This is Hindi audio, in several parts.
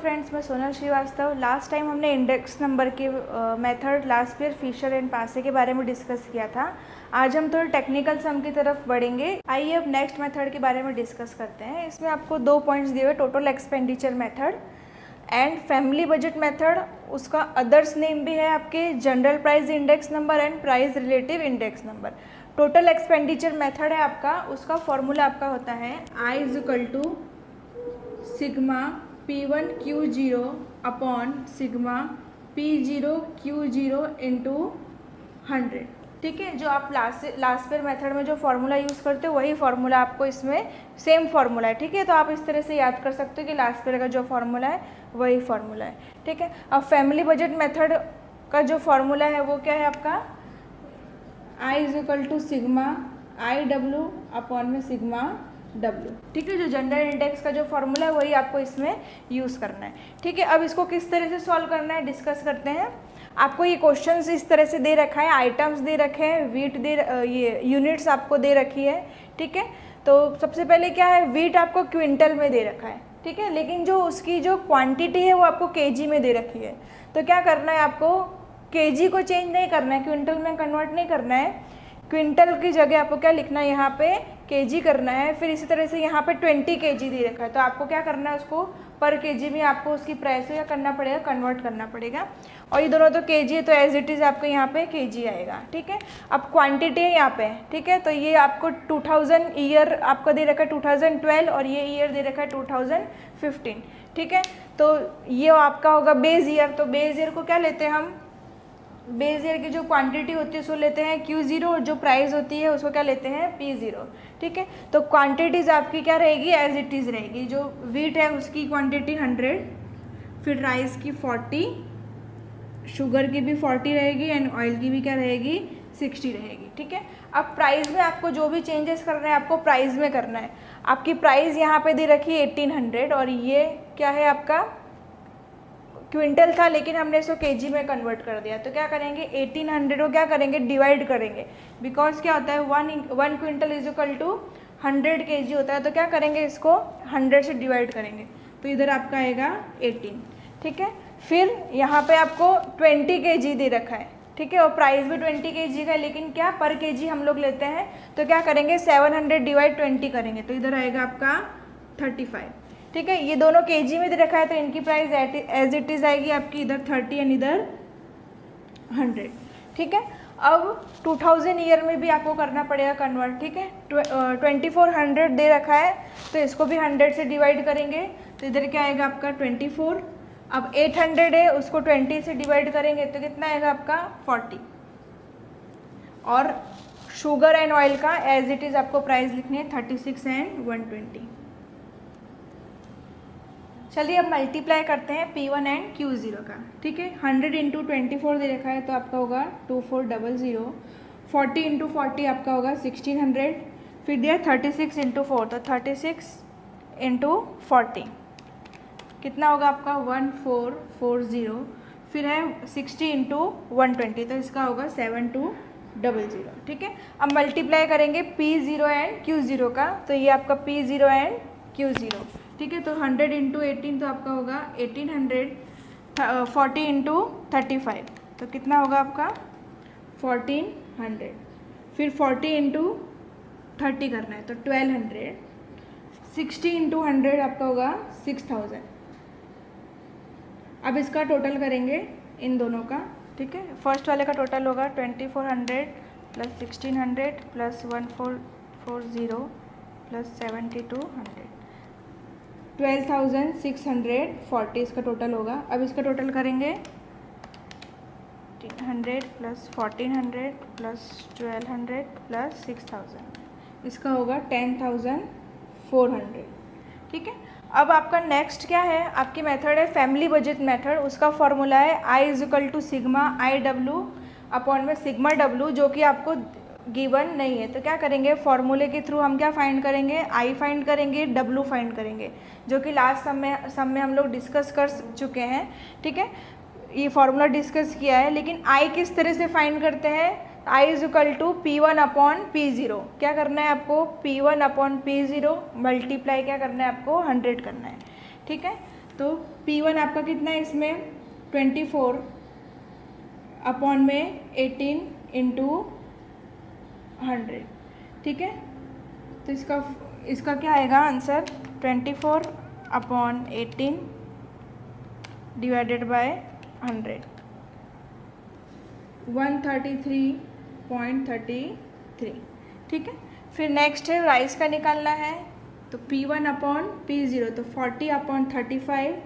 फ्रेंड्स, मैं सोनल श्रीवास्तव। लास्ट टाइम हमने इंडेक्स नंबर के method last year Fisher and Paasche के बारे में डिस्कस किया था। आज हम थोड़ा टेक्निकल सम की तरफ बढ़ेंगे। आइए अब नेक्स्ट मेथड के बारे में डिस्कस करते हैं। इसमें आपको 2 पॉइंट्स दिए हुए, total expenditure method and family budget method. उसका अदर्स नेम भी है आपके general price index number and price relative index number. Total expenditure method है आपका, उसका फॉर्मूला आपका होता है I is equal to sigma P1 Q0 upon sigma P0 Q0 into 100। ठीक है, जो आप लास्ट ईयर मेथड में जो फार्मूला यूज़ करते हो वही फार्मूला आपको इसमें सेम फार्मूला है। ठीक है, तो आप इस तरह से याद कर सकते हो कि लास्ट ईयर का जो फार्मूला है वही फार्मूला है। ठीक है, अब फैमिली बजट मेथड का जो फार्मूला है वो क्या है आपका, I is equal to sigma IW upon में सिग्मा W। ठीक है, जो जनरल इंडेक्स का जो फार्मूला है वही आपको इसमें यूज़ करना है। ठीक है, अब इसको किस तरह से सॉल्व करना है डिस्कस करते हैं। आपको ये क्वेश्चंस इस तरह से दे रखा है, आइटम्स दे रखे हैं, वीट ये यूनिट्स आपको दे रखी है। ठीक है, तो सबसे पहले क्या है, वीट आपको क्विंटल में दे रखा है। ठीक है, लेकिन जो उसकी जो क्वांटिटी है वो आपको केजी में दे रखी है। तो क्या करना है आपको, केजी को चेंज नहीं करना है, क्विंटल में कन्वर्ट नहीं करना है। क्विंटल की जगह आपको क्या लिखना है, यहाँ पे केजी करना है। फिर इसी तरह से यहाँ पे 20 केजी दे रखा है, तो आपको क्या करना है, उसको पर केजी में आपको उसकी प्राइस क्या करना पड़ेगा, कन्वर्ट करना पड़ेगा। और ये दोनों तो केजी है, तो एज इट इज़ आपको यहाँ पे केजी आएगा। ठीक है, अब क्वांटिटी है यहाँ पे। ठीक है, तो ये आपको 2000 ईयर आपका दे रखा है 2012 और ये ईयर दे रखा है 2015। ठीक है, तो ये आपका होगा बेस ईयर। तो बेस ईयर को क्या लेते हैं हम, बेस ईयर की जो क्वांटिटी होती है उसको लेते हैं Q0 और जो प्राइस होती है उसको क्या लेते हैं P0। ठीक है, तो क्वांटिटीज़ आपकी क्या रहेगी, एज इट इज़ रहेगी। जो वीट है उसकी क्वांटिटी 100, फिर राइस की 40, शुगर की भी 40 रहेगी एंड ऑयल की भी क्या रहेगी 60 रहेगी। ठीक है, अब प्राइस में आपको जो भी चेंजेस करना है आपको प्राइस में करना है। आपकी प्राइस यहाँ पे दे रखी है 1800 और ये क्या है आपका क्विंटल था, लेकिन हमने इसको केजी में कन्वर्ट कर दिया। तो क्या करेंगे, 1800 को क्या करेंगे, डिवाइड करेंगे। बिकॉज क्या होता है, one quintal is equal to 100 KG होता है। तो क्या करेंगे, इसको 100 से डिवाइड करेंगे, तो इधर आपका आएगा 18। ठीक है, फिर यहाँ पे आपको 20 केजी दे रखा है। ठीक है, और प्राइस भी 20 केजी का है, लेकिन क्या पर केजी हम लोग लेते हैं। तो क्या करेंगे, 700 डिवाइड 20 करेंगे, तो इधर आएगा आपका 35। ठीक है, ये दोनों केजी में दे रखा है, तो इनकी प्राइस एज इट इज़ आएगी आपकी इधर 30 एंड इधर 100। ठीक है, अब 2000 ईयर में भी आपको करना पड़ेगा कन्वर्ट। ठीक है, 2400 दे रखा है, तो इसको भी 100 से डिवाइड करेंगे, तो इधर क्या आएगा आपका 24। अब 800 है, उसको 20 से डिवाइड करेंगे तो कितना आएगा आपका 40। और शुगर एंड ऑयल का एज इट इज़ आपको प्राइस लिखनी है 36 एंड 120। चलिए अब मल्टीप्लाई करते हैं P1 एंड Q0 का। ठीक है, 100 इंटू 24 दे रखा है, तो आपका होगा 2400। 40 इंटू 40 आपका होगा 1600। फिर दिया 36 इंटू 4, तो 36 इंटू 40 कितना होगा आपका 1440। फिर है 60 इंटू 120, तो इसका होगा 7200। ठीक है, अब मल्टीप्लाई करेंगे P0 एंड Q0 का, तो ये आपका P0 एंड Q0। ठीक है, तो 100 इंटू 18 तो आपका होगा 1800। 40 इंटू 35 तो कितना होगा आपका 1400। फिर 40 इंटू 30 करना है, तो 1200। 60 इंटू 100 आपका होगा 6000। अब इसका टोटल करेंगे इन दोनों का। ठीक है, फर्स्ट वाले का टोटल होगा 2400 प्लस 1600 प्लस 1440 प्लस 7200, 12640 इसका टोटल होगा। अब इसका टोटल करेंगे 100 प्लस 1400 प्लस 1200 प्लस 6000, इसका होगा 10400। ठीक है, अब आपका नेक्स्ट क्या है, आपकी मेथड है फैमिली बजट मेथड। उसका फॉर्मूला है I is equal to sigma IW upon में सिग्मा W, जो कि आपको गिवन नहीं है। तो क्या करेंगे, फॉर्मूले के थ्रू हम क्या फाइंड करेंगे, I फाइंड करेंगे, W फाइंड करेंगे, जो कि लास्ट सम में हम लोग डिस्कस कर चुके हैं। ठीक है, ये फॉर्मूला डिस्कस किया है, लेकिन I किस तरह से फाइंड करते हैं, I is equal to P1 upon P0। क्या करना है आपको, P1 अपॉन P0 मल्टीप्लाई क्या करना है आपको 100 करना है। ठीक है, तो P1 आपका कितना है इसमें 24 अपॉन में 18 इंटू 100, ठीक है। तो इसका क्या आएगा आंसर 24 अपॉन 18 डिवाइडेड बाय 100, 133.33, ठीक है। फिर नेक्स्ट है राइस का निकालना है, तो P1 अपॉन P0, तो 40 अपॉन 35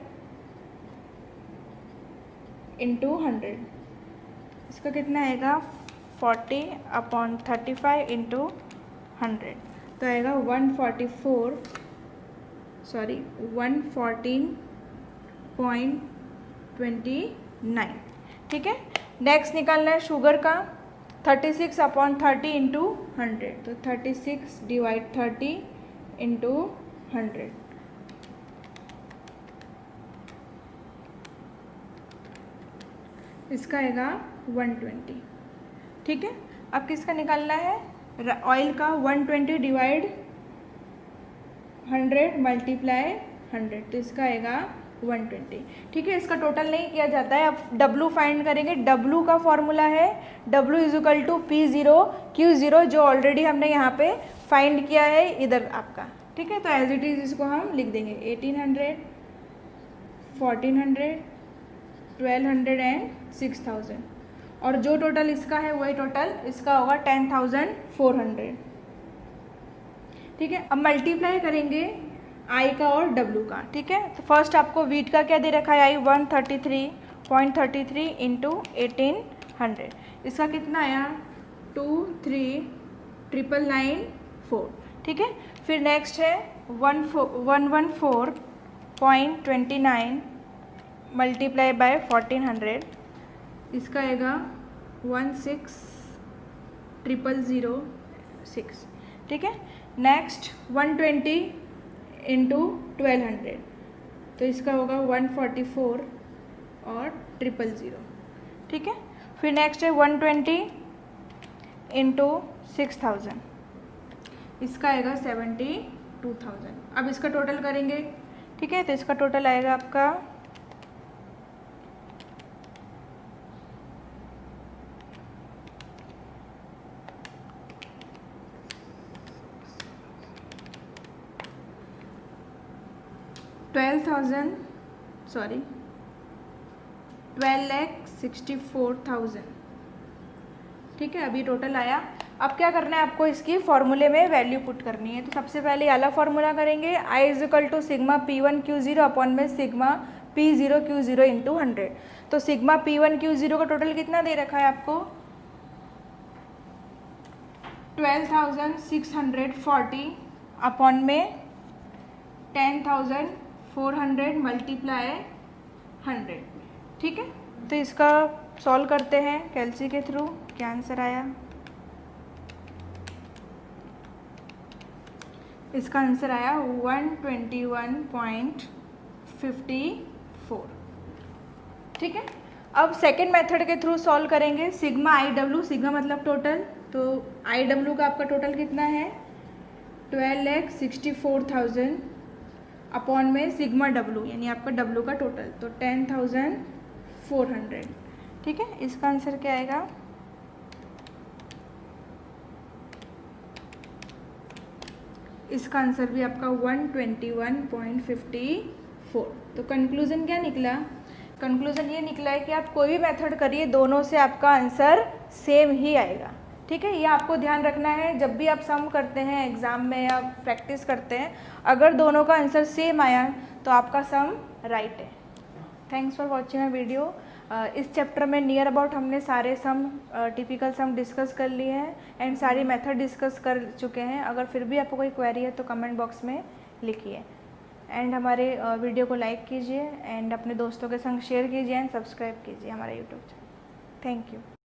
इंटू 100, इसका कितना आएगा 40 अपॉन 35 इंटू 100, तो आएगा 114.29, ठीक है। नेक्स्ट निकालना है शुगर का, 36 अपॉन 30 इंटू 100, तो 36 डिवाइड 30 इंटू 100, इसका आएगा 120, ठीक है। अब किसका निकालना है ऑयल का, 120 डिवाइड 100 मल्टीप्लाई 100, तो इसका आएगा 120, ठीक है। इसका टोटल नहीं किया जाता है। अब W फाइंड करेंगे। W का फॉर्मूला है W is equal to P0 Q0, जो ऑलरेडी हमने यहाँ पे फाइंड किया है इधर आपका, ठीक है। तो एज इट इज़ इसको हम लिख देंगे 1800, 1400, 1200 एंड 6000, और जो टोटल इसका है वही टोटल इसका होगा 10,400, ठीक है। अब मल्टीप्लाई करेंगे आई का और डब्लू का, ठीक है। तो फर्स्ट आपको वीट का क्या दे रखा है आई 133.33 इंटू 1800, इसका कितना आया 23,994, ठीक है। फिर नेक्स्ट है 114.29 मल्टीप्लाई बाय 1400, इसका आएगा 16,006, ठीक है। नेक्स्ट 120 इंटू 1200, तो इसका होगा 144 और 000, ठीक है। फिर नेक्स्ट है 120 इंटू 6000, इसका आएगा 72,000। अब इसका टोटल करेंगे, ठीक है। तो इसका टोटल आएगा आपका 12,64,000, ठीक है। अभी टोटल आया। अब क्या करना है आपको, इसकी फॉर्मूले में वैल्यू पुट करनी है। तो सबसे पहले वाला फॉर्मूला करेंगे, I is equal to sigma P1 Q0 upon में सिग्मा P0 Q0 इंटू 100। तो सिग्मा P1 Q0 का टोटल कितना दे रखा है आपको 12,640 अपॉन में 10,400 मल्टीप्लाई 100, ठीक है। तो इसका सॉल्व करते हैं कैलसी के थ्रू, क्या आंसर आया। इसका आंसर आया 121.54, ठीक है। अब सेकेंड मेथड के थ्रू सॉल्व करेंगे। सिग्मा आई डब्ल्यू, सिग्मा मतलब टोटल, तो आई डब्ल्यू का आपका टोटल कितना है 12,64,000 अपॉन में सिग्मा डब्ल्यू यानी आपका डब्ल्यू का टोटल, तो 10,400, ठीक है। इसका आंसर क्या आएगा, इसका आंसर भी आपका 121.54। तो कंक्लूजन क्या निकला, कंक्लूजन ये निकला है कि आप कोई भी मेथड करिए दोनों से आपका आंसर सेम ही आएगा, ठीक है। ये आपको ध्यान रखना है जब भी आप सम करते हैं एग्ज़ाम में या प्रैक्टिस करते हैं, अगर दोनों का आंसर सेम आया तो आपका सम राइट है। Thanks for watching my video. इस चैप्टर में नियर अबाउट हमने सारे सम टिपिकल सम डिस्कस कर लिए हैं एंड सारी मेथड डिस्कस कर चुके हैं। अगर फिर भी आपको कोई क्वेरी है तो कमेंट बॉक्स में लिखिए एंड हमारे वीडियो को लाइक कीजिए एंड अपने दोस्तों के संग शेयर कीजिए एंड सब्सक्राइब कीजिए हमारा यूट्यूब चैनल। Thank you.